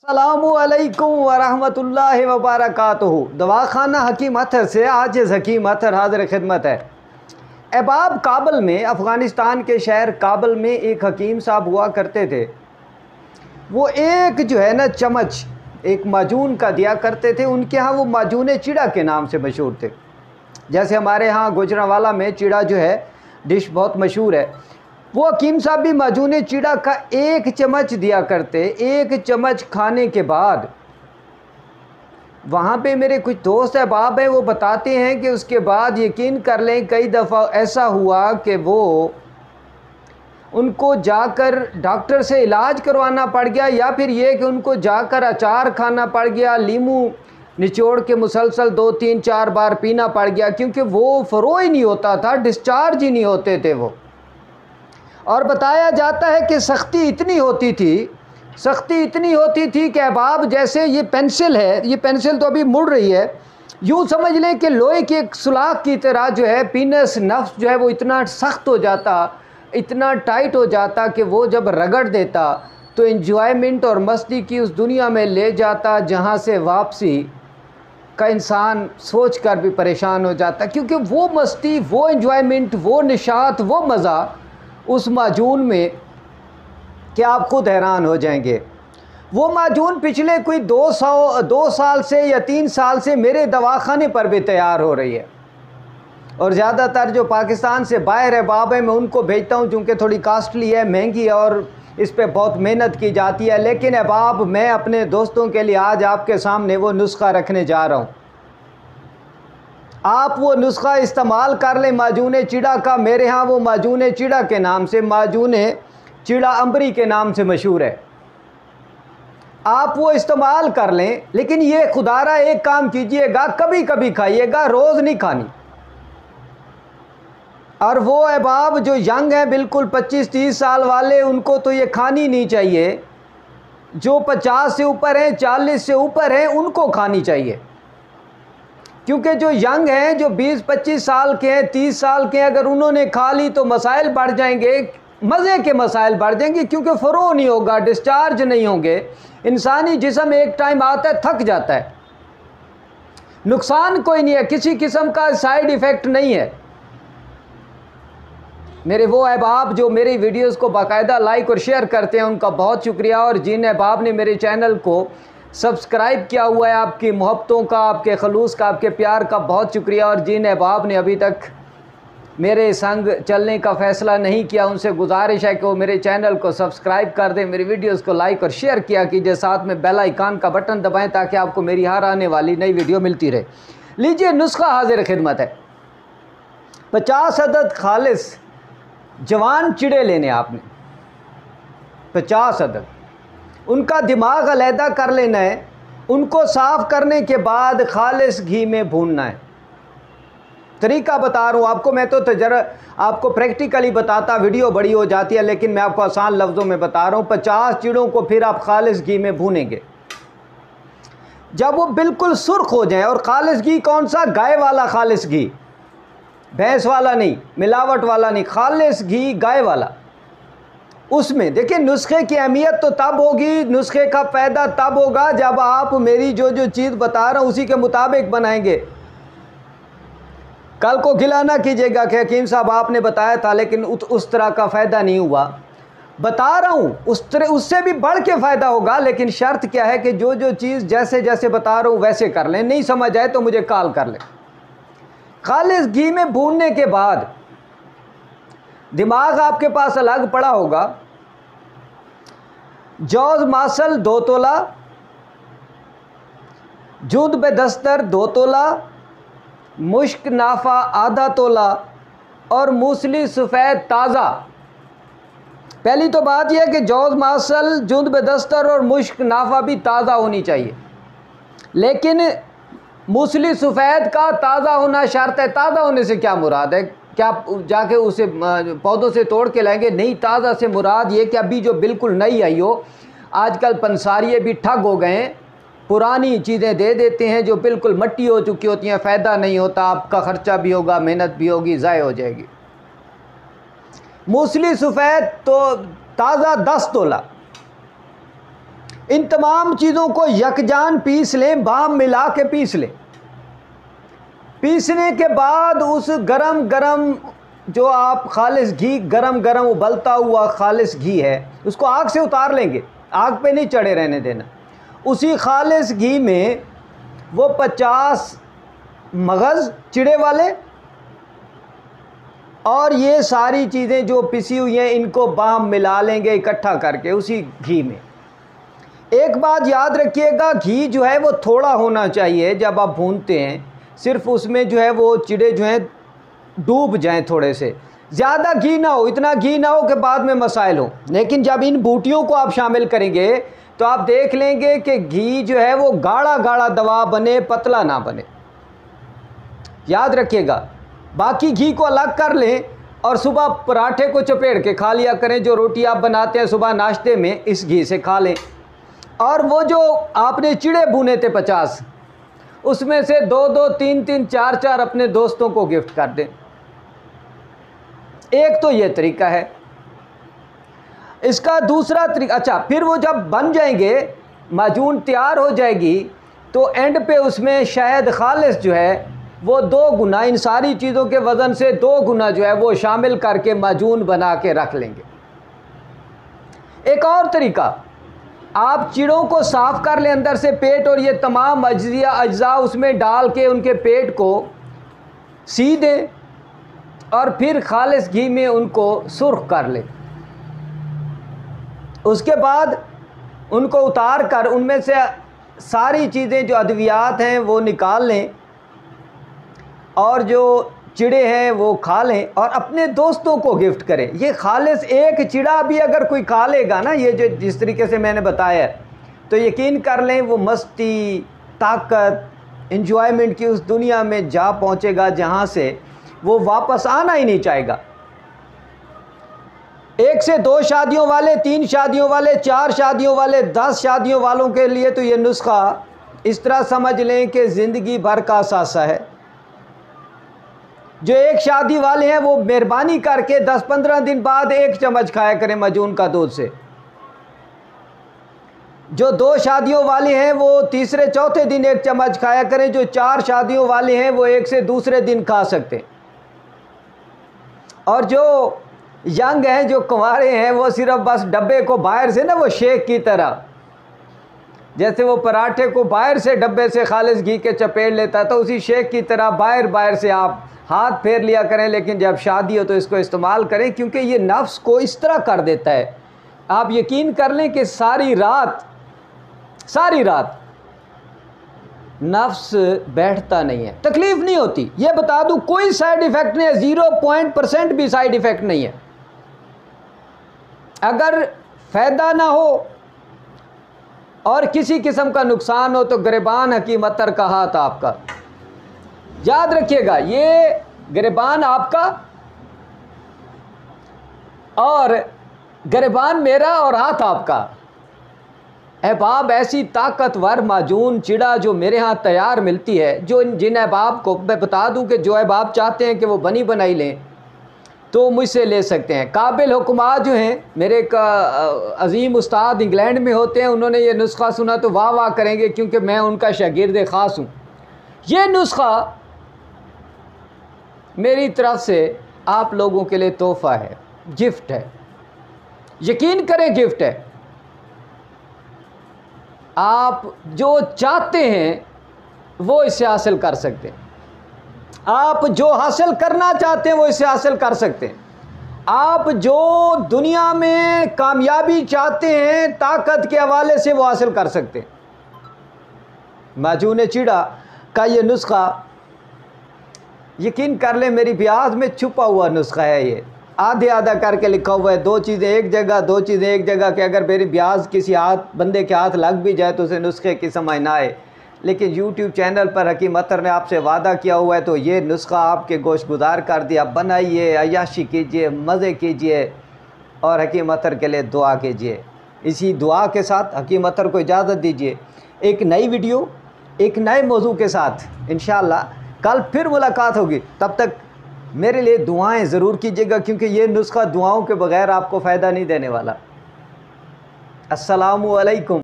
अस्सलामुअलैकुम वरहमतुल्लाहि वबरकातुहू। दवाखाना हकीम अतर से आज हकीम अतर हाजिर खिदमत है। अहबाब काबल में, अफ़गानिस्तान के शहर काबल में एक हकीम साहब हुआ करते थे। वो एक जो है ना चम्मच एक माजून का दिया करते थे। उनके यहाँ वो माजून चिड़ा के नाम से मशहूर थे। जैसे हमारे यहाँ गुजरांवाला में चिड़ा जो है डिश बहुत मशहूर है, वो हकीम साहब भी माजून चिड़ा का एक चम्मच दिया करते। एक चम्मच खाने के बाद वहाँ पे मेरे कुछ दोस्त अहबाब हैं, वो बताते हैं कि उसके बाद यकीन कर लें कई दफ़ा ऐसा हुआ कि वो उनको जाकर डॉक्टर से इलाज करवाना पड़ गया, या फिर ये कि उनको जाकर अचार खाना पड़ गया, लीमू निचोड़ के मुसलसल 2-3-4 बार पीना पड़ गया, क्योंकि वो फ़रो ही नहीं होता था, डिस्चार्ज ही नहीं होते थे वो। और बताया जाता है कि सख्ती इतनी होती थी कि अहबाब जैसे ये पेंसिल है, ये पेंसिल तो अभी मुड़ रही है, यूँ समझ लें कि लोहे के एक सुलाख की तरह जो है पीनस नफ्स जो है वो इतना सख्त हो जाता, इतना टाइट हो जाता कि वो जब रगड़ देता तो एंजॉयमेंट और मस्ती की उस दुनिया में ले जाता जहाँ से वापसी का इंसान सोच कर भी परेशान हो जाता, क्योंकि वो मस्ती, वो एंजॉयमेंट, वो निशात, वो मज़ा उस माजून में कि आप खुद हैरान हो जाएंगे। वो माजून पिछले कोई 2 साल से या 3 साल से मेरे दवाखाने पर भी तैयार हो रही है, और ज़्यादातर जो पाकिस्तान से बाहर अहबाब है मैं उनको भेजता हूँ, चूँकि थोड़ी कास्टली है, महंगी है और इस पर बहुत मेहनत की जाती है। लेकिन अहबाब मैं अपने दोस्तों के लिए आज आपके सामने वो नुस्खा रखने जा रहा हूँ। आप वो नुस्खा इस्तेमाल कर लें माजून चिड़ा का। मेरे यहाँ वो माजून चिड़ा के नाम से, माजून चिड़ा अंबरी के नाम से मशहूर है। आप वो इस्तेमाल कर लें, लेकिन ये खुदारा एक काम कीजिएगा, कभी कभी खाइएगा, रोज़ नहीं खानी। और वो अहबाब जो यंग हैं, बिल्कुल 25-30 साल वाले, उनको तो ये खानी नहीं चाहिए। जो 50 से ऊपर हैं, 40 से ऊपर हैं, उनको खानी चाहिए, क्योंकि जो यंग हैं, जो 20-25 साल के हैं, 30 साल के हैं, अगर उन्होंने खा ली तो मसाइल बढ़ जाएंगे, मज़े के मसाइल बढ़ जाएंगे, क्योंकि फ़रो नहीं होगा, डिस्चार्ज नहीं होंगे। इंसानी जिस्म एक टाइम आता है, थक जाता है। नुकसान कोई नहीं है, किसी किस्म का साइड इफ़ेक्ट नहीं है। मेरे वो अहबाब जो मेरी वीडियोस को बाकायदा लाइक और शेयर करते हैं, उनका बहुत शुक्रिया। और जिन अहबाब ने मेरे चैनल को सब्सक्राइब किया हुआ है, आपकी मोहब्बतों का, आपके खलूस का, आपके प्यार का बहुत शुक्रिया। और जिन अहबाब ने अभी तक मेरे संग चलने का फ़ैसला नहीं किया, उनसे गुजारिश है कि वो मेरे चैनल को सब्सक्राइब कर दें, मेरी वीडियोस को लाइक और शेयर किया कीजिए, साथ में बेल आइकन का बटन दबाएं ताकि आपको मेरी हर आने वाली नई वीडियो मिलती रहे। लीजिए, नुस्खा हाजिर खिदमत है। 50 अदद खालिस जवान चिड़े लेने आपने, 50 अदद। उनका दिमाग अलहदा कर लेना है। उनको साफ़ करने के बाद खालिस घी में भूनना है। तरीका बता रहा हूँ आपको, मैं तो जरा आपको प्रैक्टिकली बताता, वीडियो बड़ी हो जाती है, लेकिन मैं आपको आसान लफ्ज़ों में बता रहा हूँ। 50 चिड़ों को फिर आप खालिस घी में भूनेंगे। जब वो बिल्कुल सुर्ख हो जाए, और खालिस घी कौन सा? गाय वाला खालिस घी, भैंस वाला नहीं, मिलावट वाला नहीं, खालिस घी गाय वाला। उसमें देखिए, नुस्खे की अहमियत तो तब होगी, नुस्खे का फ़ायदा तब होगा जब आप मेरी जो जो चीज़ बता रहा हूँ उसी के मुताबिक बनाएंगे। कल को गिला ना कीजिएगा कि हकीम साहब आपने बताया था लेकिन उस तरह का फ़ायदा नहीं हुआ। बता रहा हूँ उससे भी बढ़ के फ़ायदा होगा, लेकिन शर्त क्या है कि जो जो चीज़ जैसे जैसे बता रहा हूँ वैसे कर लें। नहीं समझ आए तो मुझे कॉल कर लें। खालिस घी में भूनने के बाद दिमाग आपके पास अलग पड़ा होगा। जौज़ मासल 2 तोला, जूद बेदस्तर 2 तोला, मुश्क नाफा आधा तोला, और मूसली सफ़ेद ताज़ा। पहली तो बात यह है कि जौज़ मासल, जूद बेदस्तर और मुश्क नाफा भी ताज़ा होनी चाहिए, लेकिन मूसली सफ़ेद का ताज़ा होना शर्त है। ताज़ा होने से क्या मुराद है? क्या आप जाके उसे पौधों से तोड़ के लाएंगे? नहीं, ताज़ा से मुराद ये कि अभी जो बिल्कुल नई आई हो। आजकल पंसारिये भी ठग हो गए हैं, पुरानी चीज़ें दे देते हैं जो बिल्कुल मट्टी हो चुकी होती हैं, फ़ायदा नहीं होता, आपका ख़र्चा भी होगा, मेहनत भी होगी, ज़ाय हो जाएगी। मूसली सफ़ेद तो ताज़ा 10 तोला, इन तमाम चीज़ों को यकजान पीस लें, बाम मिला के पीस लें। पीसने के बाद उस गरम गरम जो आप खालिस घी, गरम गरम उबलता हुआ खालिस घी है, उसको आग से उतार लेंगे, आग पे नहीं चढ़े रहने देना। उसी खालिस घी में वो 50 मगज़ चिड़े वाले और ये सारी चीज़ें जो पिसी हुई हैं इनको बाम मिला लेंगे इकट्ठा करके उसी घी में। एक बात याद रखिएगा, घी जो है वो थोड़ा होना चाहिए जब आप भूनते हैं, सिर्फ उसमें जो है वो चिड़े जो हैं डूब जाएं, थोड़े से ज़्यादा घी ना हो, इतना घी ना हो कि बाद में मसाइल हो। लेकिन जब इन बूटियों को आप शामिल करेंगे तो आप देख लेंगे कि घी जो है वो गाढ़ा गाढ़ा दवा बने, पतला ना बने। याद रखिएगा, बाकी घी को अलग कर लें और सुबह पराठे को चपेट के खा लिया करें। जो रोटी आप बनाते हैं सुबह नाश्ते में, इस घी से खा लें। और वो जो आपने चिड़े भुने थे 50, उसमें से 2-2, 3-3, 4-4 अपने दोस्तों को गिफ्ट कर दें। एक तो ये तरीका है। इसका दूसरा तरीका, अच्छा, फिर वो जब बन जाएंगे, माजून तैयार हो जाएगी, तो एंड पे उसमें शहद खालिस जो है वो 2 गुना, इन सारी चीज़ों के वज़न से 2 गुना जो है वो शामिल करके माजून बना के रख लेंगे। एक और तरीका, आप चिड़ों को साफ़ कर लें अंदर से पेट, और ये तमाम अज्जा उसमें डाल के उनके पेट को सी दें और फिर खालिस घी में उनको सुर्ख कर लें। उसके बाद उनको उतार कर उनमें से सारी चीज़ें जो अद्वियात हैं वो निकाल लें और जो चिड़े हैं वो खा लें और अपने दोस्तों को गिफ्ट करें। ये खालिस एक चिड़ा भी अगर कोई खा लेगा ना, ये जो जिस तरीके से मैंने बताया, तो यकीन कर लें वो मस्ती, ताकत, एंजॉयमेंट की उस दुनिया में जा पहुंचेगा जहां से वो वापस आना ही नहीं चाहेगा। 1 से 2 शादियों वाले, 3 शादियों वाले, 4 शादियों वाले, 10 शादियों वालों के लिए तो ये नुस्खा इस तरह समझ लें कि ज़िंदगी भर का सासा है। जो 1 शादी वाले हैं वो मेहरबानी करके 10-15 दिन बाद 1 चम्मच खाया करें माजून का दूध से। जो 2 शादियों वाले हैं वो तीसरे चौथे दिन 1 चम्मच खाया करें। जो 4 शादियों वाले हैं वो 1 से दूसरे दिन खा सकते हैं। और जो यंग हैं, जो कुंवारे हैं, वो सिर्फ बस डब्बे को बाहर से ना, वो शेक की तरह, जैसे वो पराठे को बाहर से डब्बे से खालिस घी के चपेट लेता, तो उसी शेक की तरह बाहर से आप हाथ फेर लिया करें। लेकिन जब शादी हो तो इसको इस्तेमाल करें, क्योंकि ये नफ्स को इस तरह कर देता है। आप यकीन कर लें कि सारी रात नफ्स बैठता नहीं है, तकलीफ़ नहीं होती। ये बता दूं, कोई साइड इफ़ेक्ट नहीं है, 0% भी साइड इफ़ेक्ट नहीं है। अगर फ़ायदा ना हो और किसी किस्म का नुकसान हो तो गिरबान हकीम अतर का हाथ आपका। याद रखिएगा, ये गिरबान आपका और गिरबान मेरा और हाथ आपका। अहबाब, ऐसी ताकतवर माजून चिड़ा जो मेरे यहाँ तैयार मिलती है, जो जिन अहबाब को मैं बता दूं कि जो अहबाब चाहते हैं कि वो बनी बनाई लें तो मुझसे ले सकते हैं। काबिल हुक्मा जो हैं, मेरे एक अजीम उस्ताद इंग्लैंड में होते हैं, उन्होंने ये नुस्खा सुना तो वाह वाह करेंगे, क्योंकि मैं उनका शागिर्द ख़ास हूँ। ये नुस्खा मेरी तरफ से आप लोगों के लिए तोहफ़ा है, गिफ्ट है। यकीन करें, गिफ्ट है। आप जो चाहते हैं वो इससे हासिल कर सकते हैं। आप जो हासिल करना चाहते हैं वो इससे हासिल कर सकते हैं। आप जो दुनिया में कामयाबी चाहते हैं ताकत के हवाले से वो हासिल कर सकते हैं। माजून चिड़ा का ये नुस्खा, यकीन कर लें, मेरी ब्याज में छुपा हुआ नुस्खा है। ये आधे आधा करके लिखा हुआ है, 2 चीज़ें एक जगह, 2 चीज़ें एक जगह, कि अगर मेरी ब्याज किसी बंदे के हाथ लग भी जाए तो उसे नुस्खे की समझ ना आए। लेकिन YouTube चैनल पर हकीम अतर ने आपसे वादा किया हुआ है, तो ये नुस्खा आपके गोश गुजार कर दिया। बनाइए, अय्याशी कीजिए, मज़े कीजिए और हकीम अतर के लिए दुआ कीजिए। इसी दुआ के साथ हकीम अतर को इजाज़त दीजिए। एक नई वीडियो, एक नए मौजू के साथ इंशाअल्लाह कल फिर मुलाकात होगी। तब तक मेरे लिए दुआएं ज़रूर कीजिएगा, क्योंकि ये नुस्खा दुआओं के बग़ैर आपको फ़ायदा नहीं देने वाला। अस्सलामु अलैकुम।